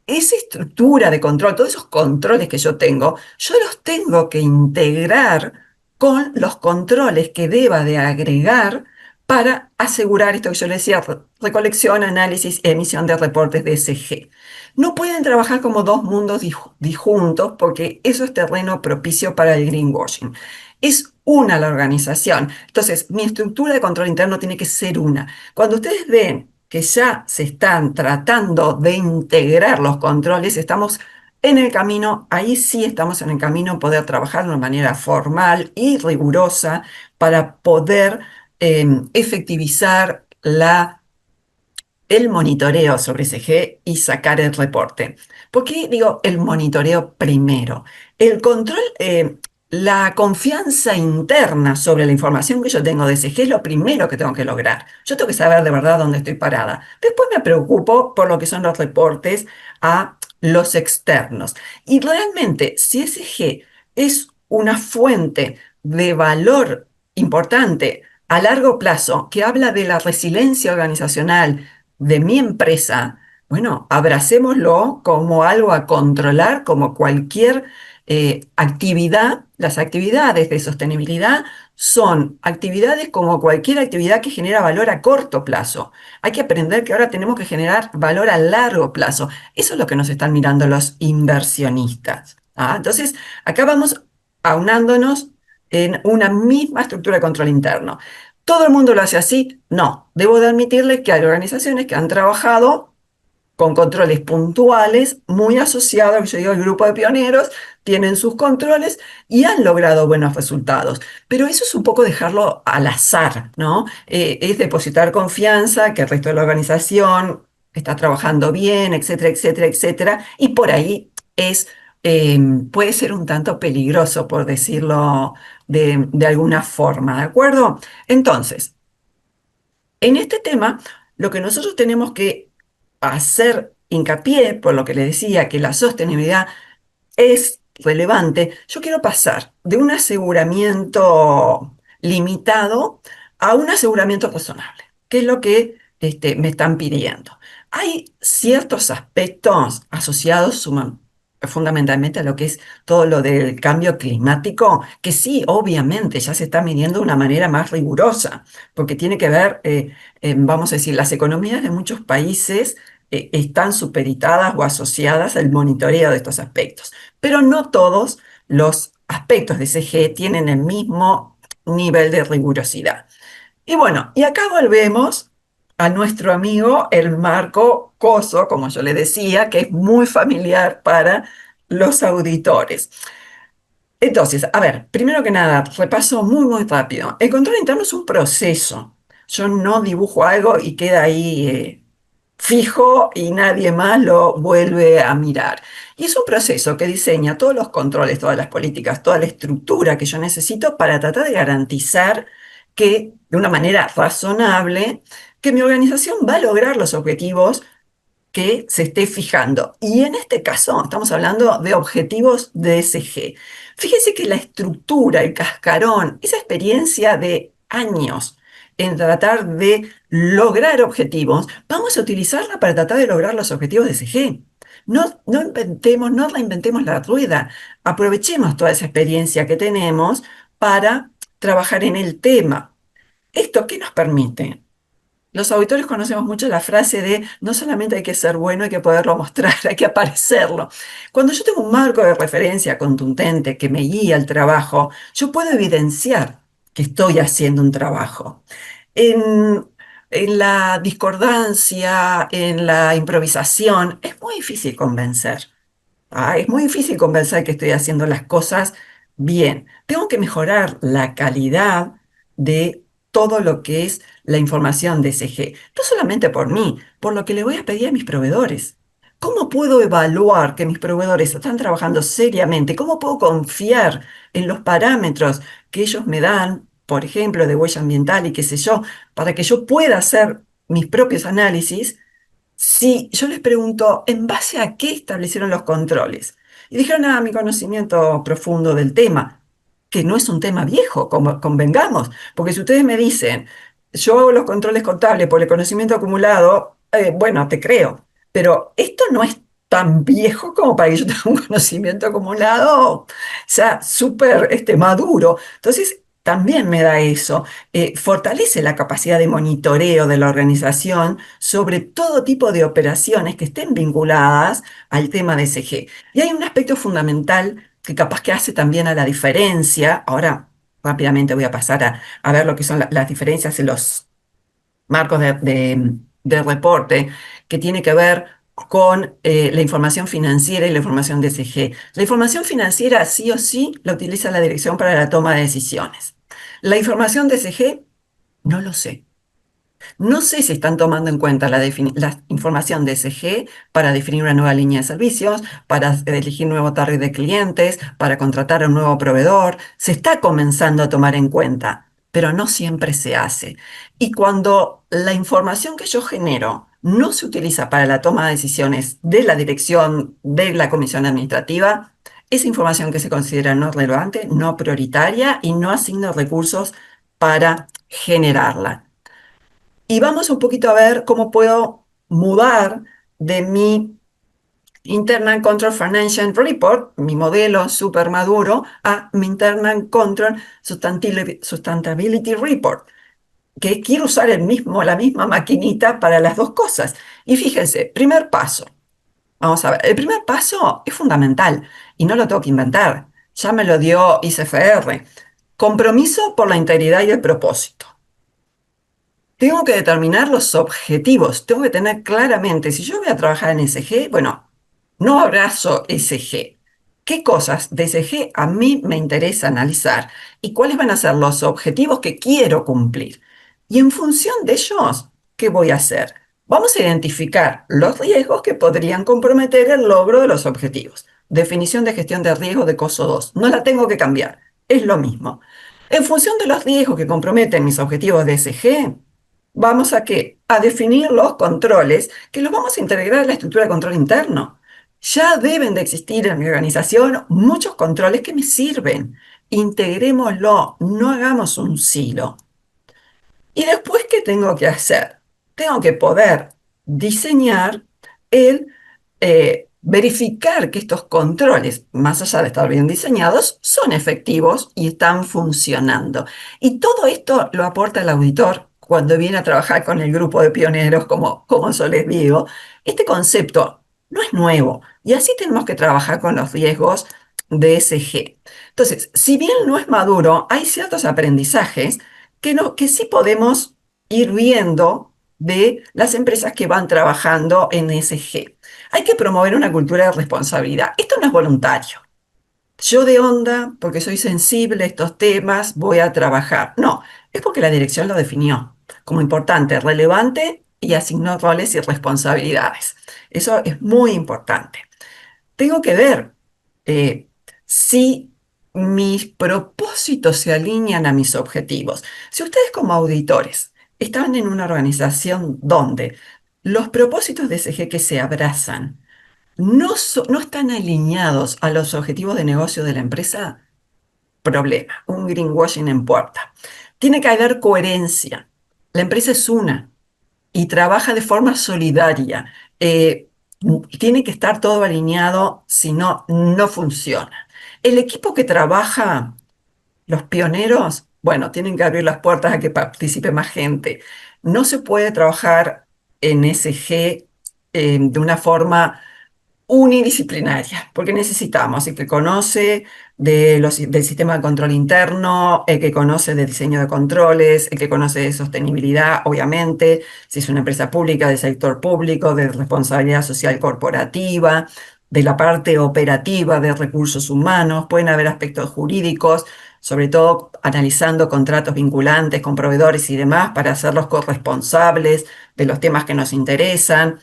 esa estructura de control, todos esos controles que yo los tengo que integrar con los controles que deba de agregar para asegurar esto que yo le decía, recolección, análisis, emisión de reportes de ESG. No pueden trabajar como dos mundos disjuntos porque eso es terreno propicio para el greenwashing. Es una la organización. Entonces, mi estructura de control interno tiene que ser una. Cuando ustedes ven que ya se están tratando de integrar los controles, estamos en el camino, ahí sí estamos en el camino poder trabajar de una manera formal y rigurosa para poder efectivizar el monitoreo sobre SG y sacar el reporte. ¿Por qué digo el monitoreo primero? El control, la confianza interna sobre la información que yo tengo de SG es lo primero que tengo que lograr. Yo tengo que saber de verdad dónde estoy parada. Después me preocupo por lo que son los reportes a los externos. Y realmente, si SG es una fuente de valor importante a largo plazo que habla de la resiliencia organizacional, de mi empresa, bueno, abracémoslo como algo a controlar, como cualquier actividad. Las actividades de sostenibilidad son actividades como cualquier actividad que genera valor a corto plazo. Hay que aprender que ahora tenemos que generar valor a largo plazo. Eso es lo que nos están mirando los inversionistas. ¿Ah? Entonces, acá vamos aunándonos en una misma estructura de control interno. ¿Todo el mundo lo hace así? No. Debo de admitirle que hay organizaciones que han trabajado con controles puntuales, muy asociados, yo digo, el grupo de pioneros, tienen sus controles y han logrado buenos resultados. Pero eso es un poco dejarlo al azar, ¿no? Es depositar confianza, que el resto de la organización está trabajando bien, etcétera, etcétera, etcétera. Y por ahí es, puede ser un tanto peligroso, por decirlo de alguna forma, ¿de acuerdo? Entonces, en este tema, lo que nosotros tenemos que hacer hincapié, por lo que le decía, que la sostenibilidad es relevante, yo quiero pasar de un aseguramiento limitado a un aseguramiento razonable, que es lo que me están pidiendo. Hay ciertos aspectos asociados fundamentalmente a lo que es todo lo del cambio climático, que sí, obviamente, ya se está midiendo de una manera más rigurosa, porque tiene que ver, vamos a decir, las economías de muchos países están supeditadas o asociadas al monitoreo de estos aspectos, pero no todos los aspectos de CG tienen el mismo nivel de rigurosidad. Y bueno, y acá volvemos a nuestro amigo el marco COSO, como yo le decía, que es muy familiar para los auditores. Entonces, a ver, primero que nada, repaso muy, muy rápido. El control interno es un proceso. Yo no dibujo algo y queda ahí fijo y nadie más lo vuelve a mirar. Y es un proceso que diseña todos los controles, todas las políticas, toda la estructura que yo necesito para tratar de garantizar que, de una manera razonable, que mi organización va a lograr los objetivos que se esté fijando. Y en este caso estamos hablando de objetivos de ESG. Fíjese que la estructura, el cascarón, esa experiencia de años en tratar de lograr objetivos, vamos a utilizarla para tratar de lograr los objetivos de ESG. No inventemos, no reinventemos la rueda. Aprovechemos toda esa experiencia que tenemos para trabajar en el tema. ¿Esto qué nos permite? Los auditores conocemos mucho la frase de no solamente hay que ser bueno, hay que poderlo mostrar, hay que aparecerlo. Cuando yo tengo un marco de referencia contundente que me guía el trabajo, yo puedo evidenciar que estoy haciendo un trabajo. En, en la discordancia, en la improvisación, es muy difícil convencer. Es muy difícil convencer que estoy haciendo las cosas bien. Tengo que mejorar la calidad de todo lo que es la información de SG. No solamente por mí, por lo que le voy a pedir a mis proveedores. ¿Cómo puedo evaluar que mis proveedores están trabajando seriamente? ¿Cómo puedo confiar en los parámetros que ellos me dan, por ejemplo, de huella ambiental y qué sé yo, para que yo pueda hacer mis propios análisis si yo les pregunto, ¿en base a qué establecieron los controles? Y dijeron, mi conocimiento profundo del tema, que no es un tema viejo, como convengamos, porque si ustedes me dicen, yo hago los controles contables por el conocimiento acumulado, bueno, te creo, pero esto no es tan viejo como para que yo tenga un conocimiento acumulado, o sea, súper maduro. Entonces, también me da eso, fortalece la capacidad de monitoreo de la organización sobre todo tipo de operaciones que estén vinculadas al tema de SG. Y hay un aspecto fundamental que capaz que hace también a la diferencia. Ahora rápidamente voy a pasar a ver lo que son las diferencias en los marcos de reporte, que tiene que ver con la información financiera y la información de SG. La información financiera sí o sí la utiliza la dirección para la toma de decisiones. La información de SG, no lo sé. No sé si están tomando en cuenta la información de SG para definir una nueva línea de servicios, para elegir nuevo target de clientes, para contratar a un nuevo proveedor. Se está comenzando a tomar en cuenta, pero no siempre se hace. Y cuando la información que yo genero no se utiliza para la toma de decisiones de la dirección de la comisión administrativa, esa información que se considera no relevante, no prioritaria y no asigna recursos para generarla. Y vamos un poquito a ver cómo puedo mudar de mi Internal Control Financial Report, mi modelo súper maduro, a mi Internal Control Sustainability Report, que quiero usar la misma maquinita para las dos cosas. Y fíjense, primer paso. Vamos a ver, el primer paso es fundamental y no lo tengo que inventar. Ya me lo dio ICFR. Compromiso por la integridad y el propósito. Tengo que determinar los objetivos, tengo que tener claramente, si yo voy a trabajar en SG, bueno, no abrazo SG. ¿Qué cosas de SG a mí me interesa analizar? ¿Y cuáles van a ser los objetivos que quiero cumplir? Y en función de ellos, ¿qué voy a hacer? Vamos a identificar los riesgos que podrían comprometer el logro de los objetivos. Definición de gestión de riesgo de COSO 2. No la tengo que cambiar, es lo mismo. En función de los riesgos que comprometen mis objetivos de SG, vamos a qué? A definir los controles que los vamos a integrar en la estructura de control interno. Ya deben de existir en mi organización muchos controles que me sirven. Integrémoslo, no hagamos un silo. ¿Y después qué tengo que hacer? Tengo que poder diseñar el verificar que estos controles, más allá de estar bien diseñados, son efectivos y están funcionando. Y todo esto lo aporta el auditor cuando viene a trabajar con el grupo de pioneros, como yo les digo. Este concepto no es nuevo y así tenemos que trabajar con los riesgos de ESG. Entonces, si bien no es maduro, hay ciertos aprendizajes que sí podemos ir viendo de las empresas que van trabajando en ESG. Hay que promover una cultura de responsabilidad. Esto no es voluntario. Yo de onda, porque soy sensible a estos temas, voy a trabajar. No, es porque la dirección lo definió como importante, relevante y asignó roles y responsabilidades. Eso es muy importante. Tengo que ver eh, si mis propósitos se alinean a mis objetivos. Si ustedes como auditores están en una organización donde los propósitos de SG que se abrazan no están alineados a los objetivos de negocio de la empresa, problema, un greenwashing en puerta. Tiene que haber coherencia. La empresa es una y trabaja de forma solidaria. Tiene que estar todo alineado, si no, no funciona. El equipo que trabaja, los pioneros, bueno, tienen que abrir las puertas a que participe más gente. No se puede trabajar en SG de una forma unidisciplinaria, porque necesitamos el que conoce del sistema de control interno, el que conoce de diseño de controles, el que conoce de sostenibilidad, obviamente, si es una empresa pública, del sector público, de responsabilidad social corporativa, de la parte operativa de recursos humanos, pueden haber aspectos jurídicos, sobre todo analizando contratos vinculantes con proveedores y demás para hacerlos corresponsables de los temas que nos interesan.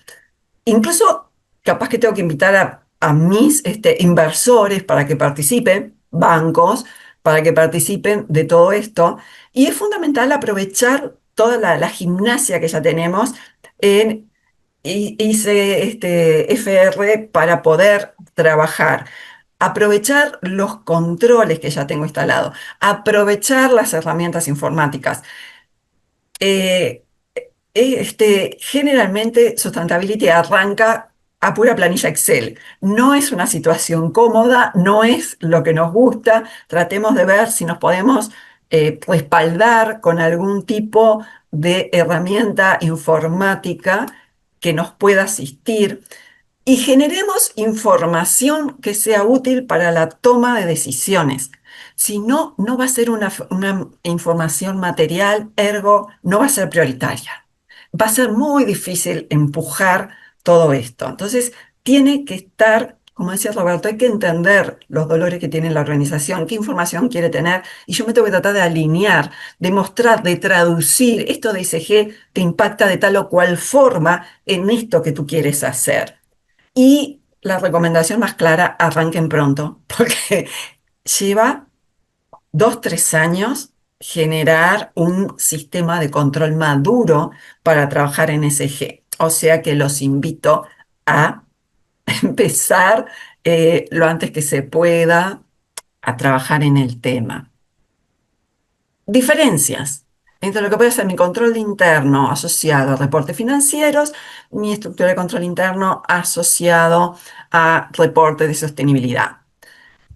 Incluso capaz que tengo que invitar a mis inversores para que participen, bancos, para que participen de todo esto. Y es fundamental aprovechar toda la gimnasia que ya tenemos en hice este FR para poder trabajar, aprovechar los controles que ya tengo instalados, aprovechar las herramientas informáticas. Eh, Generalmente Sustainability arranca a pura planilla Excel. No es una situación cómoda, no es lo que nos gusta. Tratemos de ver si nos podemos respaldar con algún tipo de herramienta informática que nos pueda asistir y generemos información que sea útil para la toma de decisiones. Si no, no va a ser una información material, ergo, no va a ser prioritaria. Va a ser muy difícil empujar todo esto. Entonces, tiene que estar, como decía Roberto, hay que entender los dolores que tiene la organización, qué información quiere tener, y yo me tengo que tratar de alinear, de mostrar, de traducir. Esto de ISG te impacta de tal o cual forma en esto que tú quieres hacer. Y la recomendación más clara, arranquen pronto, porque lleva 2, 3 años generar un sistema de control maduro para trabajar en SG. O sea que los invito a empezar lo antes que se pueda a trabajar en el tema. Diferencias entre lo que puede ser mi control interno asociado a reportes financieros, mi estructura de control interno asociado a reportes de sostenibilidad.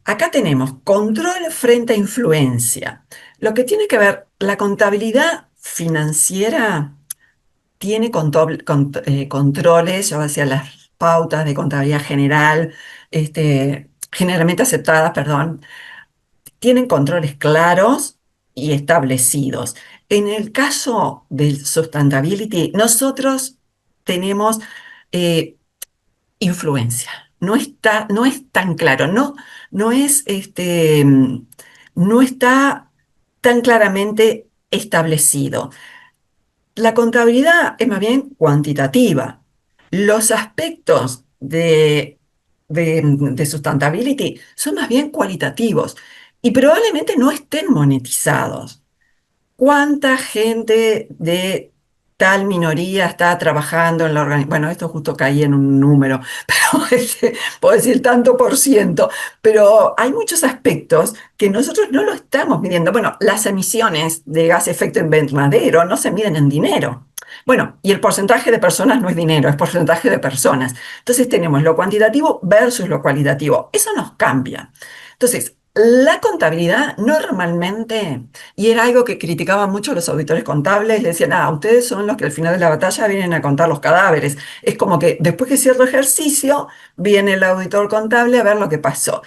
Acá tenemos control frente a influencia. Lo que tiene que ver, la contabilidad financiera tiene controles, yo decía las pautas de contabilidad general, generalmente aceptadas, perdón, tienen controles claros y establecidos. En el caso del sustainability, nosotros tenemos eh, influencia. No es tan claro, no está tan claramente establecido. La contabilidad es más bien cuantitativa. Los aspectos de sustainability son más bien cualitativos y probablemente no estén monetizados. ¿Cuánta gente de tal minoría está trabajando en la organización? Bueno, esto justo caí en un número, pero puedo decir tanto por ciento, pero hay muchos aspectos que nosotros no lo estamos midiendo. Bueno, las emisiones de gas efecto invernadero no se miden en dinero. Bueno, y el porcentaje de personas no es dinero, es porcentaje de personas. Entonces tenemos lo cuantitativo versus lo cualitativo. Eso nos cambia. Entonces, la contabilidad normalmente, y era algo que criticaban mucho los auditores contables, le decían, ustedes son los que al final de la batalla vienen a contar los cadáveres. Es como que después que cierro ejercicio, viene el auditor contable a ver lo que pasó.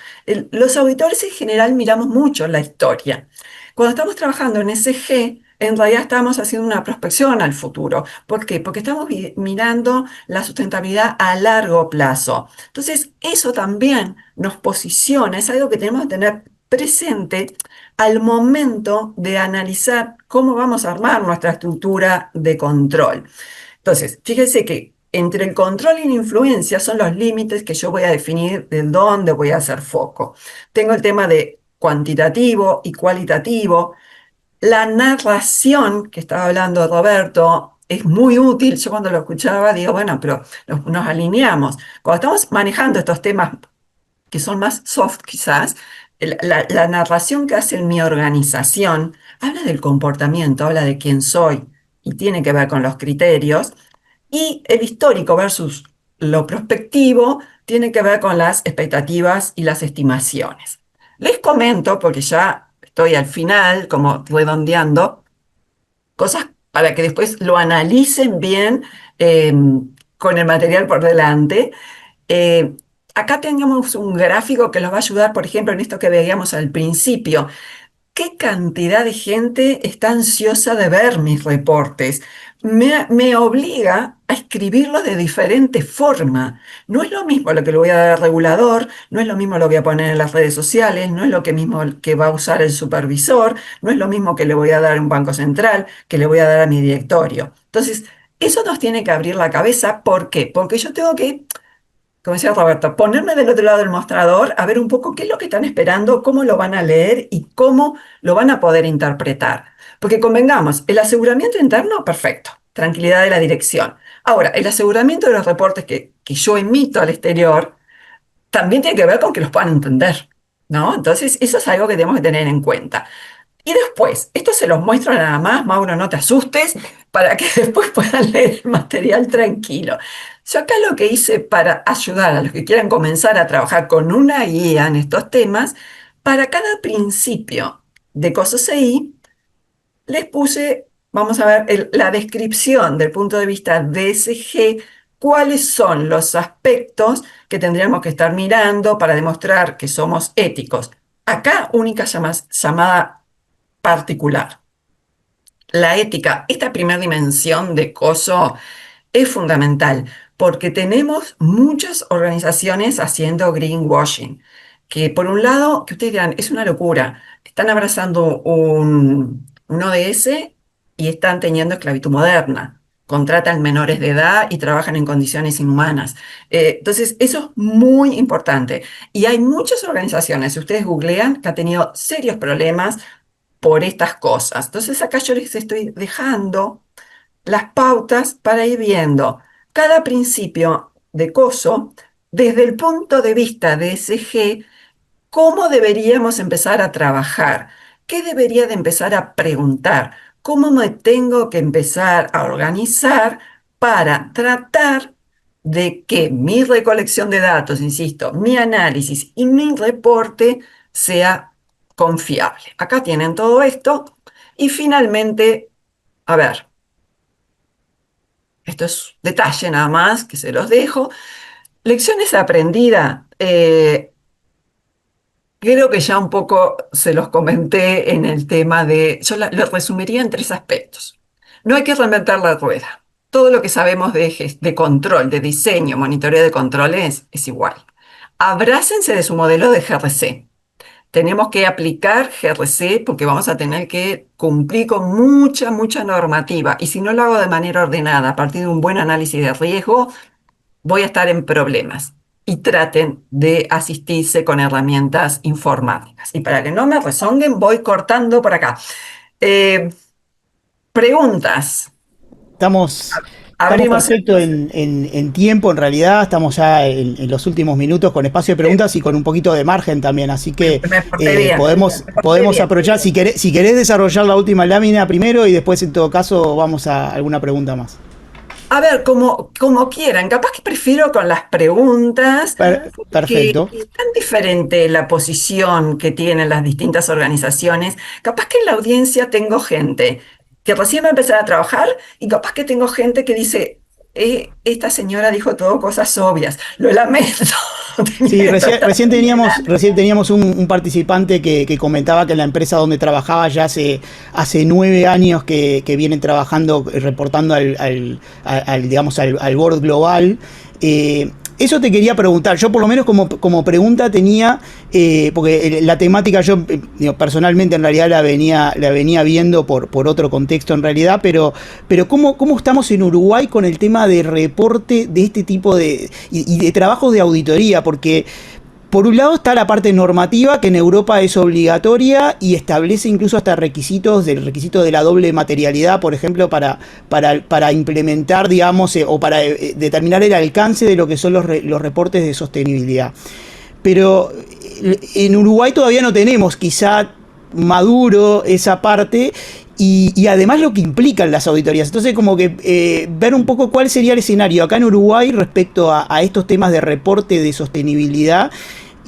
Los auditores en general miramos mucho la historia. Cuando estamos trabajando en SG, en realidad estamos haciendo una prospección al futuro. ¿Por qué? Porque estamos mirando la sustentabilidad a largo plazo. Entonces, eso también nos posiciona, es algo que tenemos que tener presente al momento de analizar cómo vamos a armar nuestra estructura de control. Entonces, fíjense que entre el control y la influencia son los límites que yo voy a definir de dónde voy a hacer foco. Tengo el tema de cuantitativo y cualitativo. La narración que estaba hablando Roberto es muy útil. Yo cuando lo escuchaba digo, bueno, pero nos alineamos. Cuando estamos manejando estos temas que son más soft quizás, la narración que hace en mi organización habla del comportamiento, habla de quién soy y tiene que ver con los criterios. Y el histórico versus lo prospectivo tiene que ver con las expectativas y las estimaciones. Les comento, porque ya estoy al final, como redondeando, cosas para que después lo analicen bien eh, con el material por delante. Eh, Acá tenemos un gráfico que los va a ayudar, por ejemplo, en esto que veíamos al principio. ¿Qué cantidad de gente está ansiosa de ver mis reportes? Me obliga a escribirlos de diferente forma. No es lo mismo lo que le voy a dar al regulador, no es lo mismo lo que voy a poner en las redes sociales, no es lo que mismo que va a usar el supervisor, no es lo mismo que le voy a dar a un banco central, que le voy a dar a mi directorio. Entonces, eso nos tiene que abrir la cabeza. ¿Por qué? Porque yo tengo que, como decía Roberto, ponerme del otro lado del mostrador a ver un poco qué es lo que están esperando, cómo lo van a leer y cómo lo van a poder interpretar. Porque convengamos, el aseguramiento interno, perfecto. tranquilidad de la dirección. Ahora, el aseguramiento de los reportes que yo emito al exterior también tiene que ver con que los puedan entender, ¿no? Entonces, eso es algo que tenemos que tener en cuenta. Y después, esto se los muestro nada más, Mauro, no te asustes, para que después puedan leer el material tranquilo. Yo acá lo que hice para ayudar a los que quieran comenzar a trabajar con una guía en estos temas, para cada principio de COSO-CI, les puse, vamos a ver, la descripción del punto de vista DSG, cuáles son los aspectos que tendríamos que estar mirando para demostrar que somos éticos. Acá, única llamada particular. La ética, esta primera dimensión de COSO es fundamental porque tenemos muchas organizaciones haciendo greenwashing, que por un lado, que ustedes dirán, es una locura, están abrazando un ODS y están teniendo esclavitud moderna, contratan menores de edad y trabajan en condiciones inhumanas. Entonces, eso es muy importante. Y hay muchas organizaciones, si ustedes googlean, que han tenido serios problemas por estas cosas. Entonces acá yo les estoy dejando las pautas para ir viendo cada principio de COSO desde el punto de vista de SG, cómo deberíamos empezar a trabajar, qué debería de empezar a preguntar, cómo me tengo que empezar a organizar para tratar de que mi recolección de datos, insisto, mi análisis y mi reporte sea confiable. Acá tienen todo esto y finalmente, a ver, esto es detalle nada más que se los dejo. Lecciones aprendidas. Creo que ya un poco se los comenté en el tema de, yo lo resumiría en tres aspectos. No hay que reinventar la rueda. Todo lo que sabemos de control, de diseño, monitoreo de controles es igual. Abrácense de su modelo de GRC. Tenemos que aplicar GRC porque vamos a tener que cumplir con mucha normativa. Y si no lo hago de manera ordenada, a partir de un buen análisis de riesgo, voy a estar en problemas. Y traten de asistirse con herramientas informáticas. Y para que no me rezonguen, voy cortando por acá. Eh, Preguntas. Estamos Abrimos. perfectos en tiempo, en realidad, estamos ya en los últimos minutos con espacio de preguntas y con un poquito de margen también, así que Me porté bien. podemos aprovechar, si querés desarrollar la última lámina primero y después en todo caso vamos a alguna pregunta más. A ver, como quieran, capaz que prefiero con las preguntas, que Perfecto. es tan diferente la posición que tienen las distintas organizaciones. Capaz que en la audiencia tengo gente que recién va a empezar a trabajar y capaz que tengo gente que dice, esta señora dijo todo cosas obvias, lo lamento. Sí, Tenía que tratar recién teníamos un participante que comentaba que en la empresa donde trabajaba ya hace 9 años que vienen trabajando, reportando digamos, al board global. Eso te quería preguntar, yo por lo menos como pregunta tenía, porque la temática yo digo, personalmente en realidad la venía viendo por otro contexto en realidad, pero ¿cómo estamos en Uruguay con el tema de reporte de este tipo y de trabajos de auditoría? Porque por un lado está la parte normativa, que en Europa es obligatoria y establece incluso hasta requisito de la doble materialidad, por ejemplo, para implementar, digamos, o para determinar el alcance de lo que son los reportes de sostenibilidad. Pero en Uruguay todavía no tenemos quizá maduro esa parte y además lo que implican las auditorías. Entonces como que ver un poco cuál sería el escenario acá en Uruguay respecto a estos temas de reporte de sostenibilidad.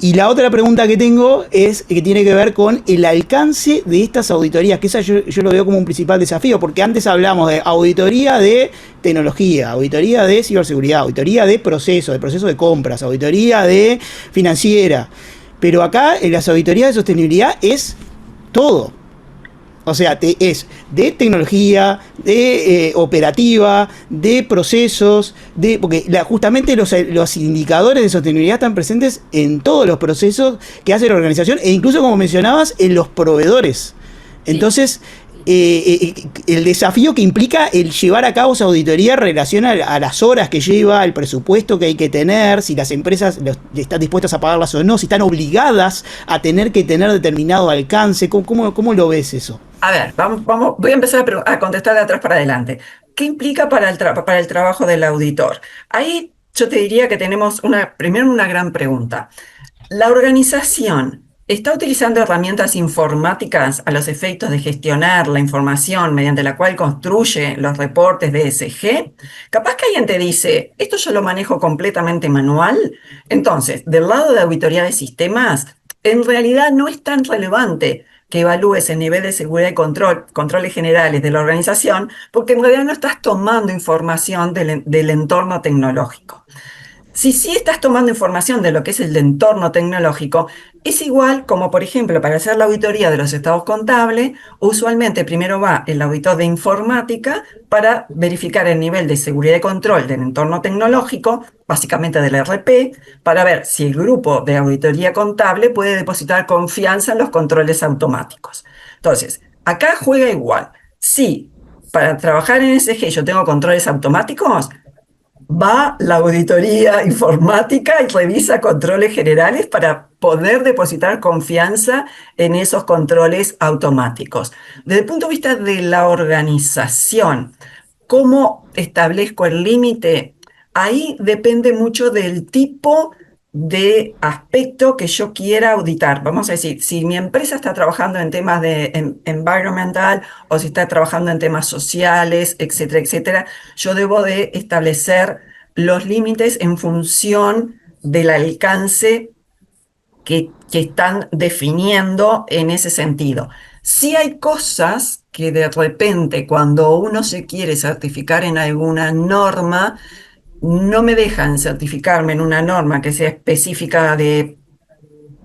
Y la otra pregunta que tengo es que tiene que ver con el alcance de estas auditorías, que esa yo lo veo como un principal desafío, porque antes hablamos de auditoría de tecnología, auditoría de ciberseguridad, auditoría de proceso de compras, auditoría de financiera, pero acá en las auditorías de sostenibilidad es todo. O sea, es de tecnología, de operativa, de procesos, porque justamente los indicadores de sostenibilidad están presentes en todos los procesos que hace la organización e incluso, como mencionabas, en los proveedores. Entonces, el desafío que implica el llevar a cabo esa auditoría relaciona a las horas que lleva, al presupuesto que hay que tener, si las empresas están dispuestas a pagarlas o no, si están obligadas a tener que tener determinado alcance. ¿Cómo lo ves eso? A ver, voy a empezar a contestar de atrás para adelante. ¿Qué implica para para el trabajo del auditor? Ahí yo te diría que tenemos primero una gran pregunta. ¿La organización está utilizando herramientas informáticas a los efectos de gestionar la información mediante la cual construye los reportes de ESG? Capaz que alguien te dice, esto yo lo manejo completamente manual. Entonces, del lado de auditoría de sistemas, en realidad no es tan relevante que evalúes el nivel de seguridad y controles generales de la organización, porque en realidad no estás tomando información del entorno tecnológico. Si sí estás tomando información de lo que es el entorno tecnológico, es igual como, por ejemplo, para hacer la auditoría de los estados contables, usualmente primero va el auditor de informática para verificar el nivel de seguridad y control del entorno tecnológico, básicamente del RP, para ver si el grupo de auditoría contable puede depositar confianza en los controles automáticos. Entonces, acá juega igual. Si para trabajar en SG yo tengo controles automáticos, va la auditoría informática y revisa controles generales para poder depositar confianza en esos controles automáticos. Desde el punto de vista de la organización, ¿cómo establezco el límite? Ahí depende mucho del tipo de aspecto que yo quiera auditar. Vamos a decir, si mi empresa está trabajando en temas de environmental o si está trabajando en temas sociales, etcétera, etcétera, yo debo de establecer los límites en función del alcance que están definiendo en ese sentido. Sí hay cosas que de repente cuando uno se quiere certificar en alguna norma, no me dejan certificarme en una norma que sea específica de,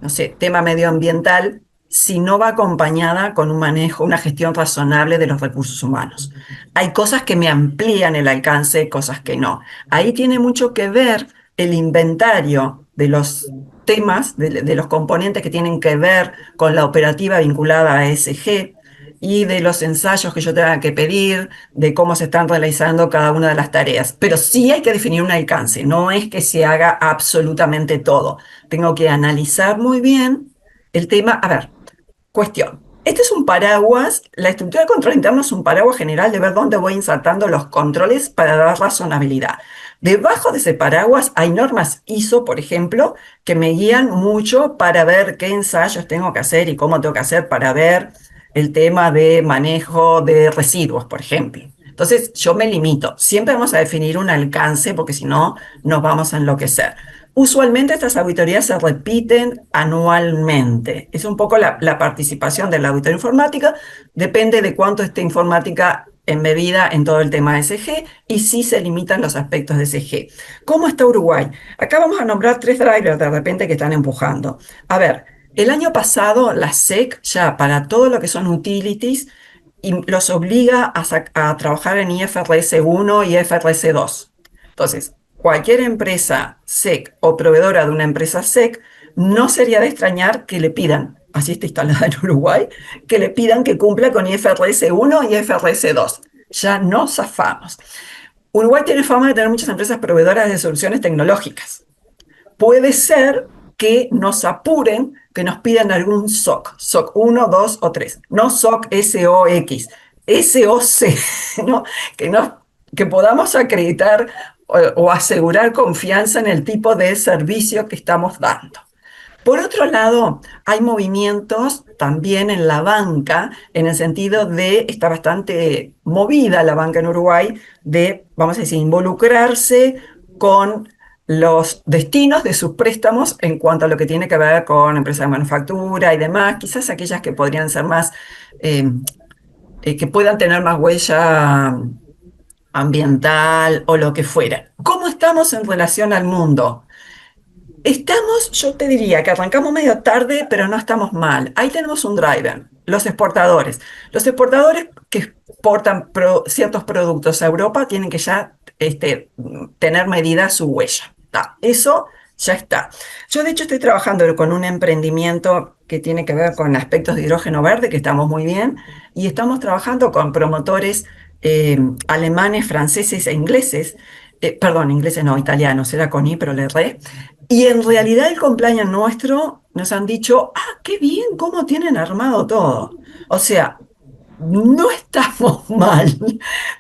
no sé, tema medioambiental, si no va acompañada con un manejo, una gestión razonable de los recursos humanos. Hay cosas que me amplían el alcance, cosas que no. Ahí tiene mucho que ver el inventario de los temas, de los componentes que tienen que ver con la operativa vinculada a ESG y de los ensayos que yo tenga que pedir, de cómo se están realizando cada una de las tareas. Pero sí hay que definir un alcance, no es que se haga absolutamente todo. Tengo que analizar muy bien el tema. A ver, cuestión. Este es un paraguas, la estructura de control interno es un paraguas general de ver dónde voy insertando los controles para dar razonabilidad. Debajo de ese paraguas hay normas ISO, por ejemplo, que me guían mucho para ver qué ensayos tengo que hacer y cómo tengo que hacer para ver el tema de manejo de residuos, por ejemplo. Entonces, yo me limito. Siempre vamos a definir un alcance porque si no, nos vamos a enloquecer. Usualmente estas auditorías se repiten anualmente. Es un poco la participación de la auditoría informática, depende de cuánto esté informática embebida en todo el tema de SG y si se limitan los aspectos de SG. ¿Cómo está Uruguay? Acá vamos a nombrar tres drivers de repente que están empujando. A ver, el año pasado la SEC ya para todo lo que son utilities y los obliga a trabajar en IFRS 1 y IFRS 2. Entonces, cualquier empresa SEC o proveedora de una empresa SEC, no sería de extrañar que le pidan, así está instalada en Uruguay, que le pidan que cumpla con IFRS 1 y IFRS 2. Ya no zafamos. Uruguay tiene fama de tener muchas empresas proveedoras de soluciones tecnológicas. Puede ser que nos apuren, que nos pidan algún SOC, SOC 1, 2 o 3, no SOC SOX, SOC, ¿no? Que, que podamos acreditar o asegurar confianza en el tipo de servicio que estamos dando. Por otro lado, hay movimientos también en la banca, en el sentido de, está bastante movida la banca en Uruguay, de, vamos a decir, involucrarse con los destinos de sus préstamos en cuanto a lo que tiene que ver con empresas de manufactura y demás, quizás aquellas que podrían ser más, que puedan tener más huella ambiental o lo que fuera. ¿Cómo estamos en relación al mundo? Estamos, yo te diría que arrancamos medio tarde, pero no estamos mal. Ahí tenemos un driver, los exportadores. Los exportadores que exportan ciertos productos a Europa tienen que ya tener medida su huella. Eso ya está. Yo de hecho estoy trabajando con un emprendimiento que tiene que ver con aspectos de hidrógeno verde, que estamos muy bien, y estamos trabajando con promotores alemanes, franceses e ingleses. Perdón, ingleses no, italianos, era con I, pero le erré. Y en realidad el compliance nuestro nos han dicho, qué bien, cómo tienen armado todo. O sea, no estamos mal,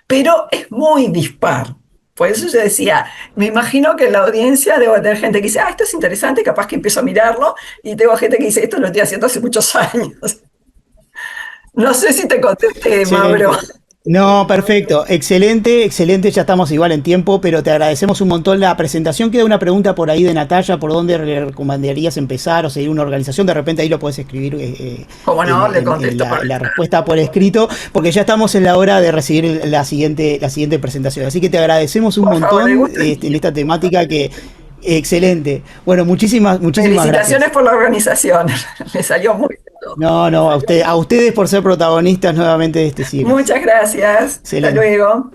pero es muy dispar. Por eso yo decía, me imagino que en la audiencia debo tener gente que dice, esto es interesante, capaz que empiezo a mirarlo, y tengo gente que dice, esto lo estoy haciendo hace muchos años. No sé si te contesté, Mauro. Excelente. No, perfecto. Excelente, excelente. Ya estamos igual en tiempo, pero te agradecemos un montón la presentación. Queda una pregunta por ahí de Natalia, ¿por dónde le recomendarías empezar o seguir una organización? De repente ahí lo puedes escribir Como no, le contesto por la respuesta por escrito, porque ya estamos en la hora de recibir la siguiente presentación. Así que te agradecemos un por favor, le montón gusta. en esta temática que... Excelente. Bueno, muchísimas Felicitaciones gracias. por la organización. Me salió muy bien. No, no, a ustedes por ser protagonistas nuevamente de este ciclo. Muchas gracias. Hasta Excelente. luego.